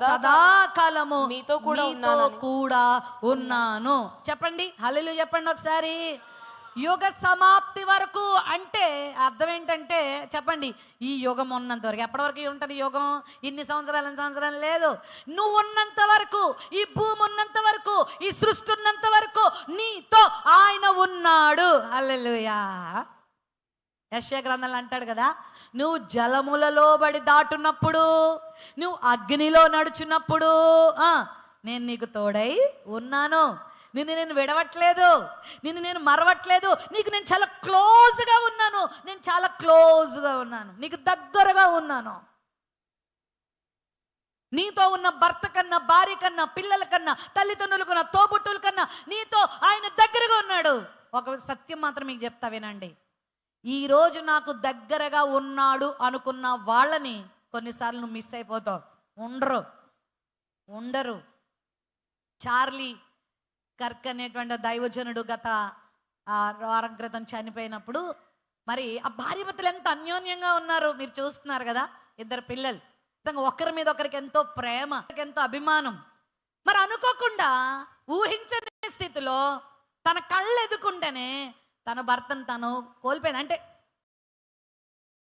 సదాకాలము మీతో కూడా ఉన్నాను. చెప్పండి హల్లెలూయా చెప్పండి ఒకసారి. యుగ సమాప్తి వరకు అంటే అర్థం ఏంటంటే చెప్పండి, ఈ యుగం ఉన్నంత వరకు. ఎప్పటి వరకు ఉంటుంది యుగం? ఇన్ని సంవత్సరాలు లేదు. నువ్వు ఉన్నంత వరకు, ఈ భూమి ఉన్నంత వరకు, ఈ సృష్టి ఉన్నంత వరకు నీతో ఆయన ఉన్నాడు. హల్లెలూయా. యెషయా గ్రంథంలో అంటాడు కదా, నువ్వు జలములలో బడి దాటున్నప్పుడు, నువ్వు అగ్నిలో నడుచున్నప్పుడు నేను నీకు తోడై ఉన్నాను. నేను విడవట్లేదు, నేను మరవట్లేదు. నీకు నేను చాలా క్లోజ్గా ఉన్నాను. నేను చాలా క్లోజ్గా ఉన్నాను, నీకు దగ్గరగా ఉన్నాను. నీతో ఉన్న భర్త కన్నా, భార్య కన్నా, పిల్లల కన్నా, తల్లిదండ్రుల కన్నా, తోబుట్టుల కన్నా నీతో ఆయన దగ్గరగా ఉన్నాడు. ఒక సత్యం మాత్రం మీకు చెప్తా వినండి. ఈరోజు నాకు దగ్గరగా ఉన్నాడు అనుకున్న వాళ్ళని కొన్నిసార్లు నువ్వు మిస్ అయిపోతావు. ఉండరు. చార్లీ కర్క్ అనేటువంటి దైవజనుడు గత వారం క్రితం చనిపోయినప్పుడు మరి ఆ భార్యాభర్తలు ఎంత అన్యోన్యంగా ఉన్నారు మీరు చూస్తున్నారు కదా. ఇద్దరు పిల్లలు, ఒకరి మీద ఒకరికి ఎంతో ప్రేమ, ఎంతో అభిమానం. మరి అనుకోకుండా ఊహించని స్థితిలో తన కళ్ళు ఎదుకుంటేనే తన భర్తను తను కోల్పోయింది. అంటే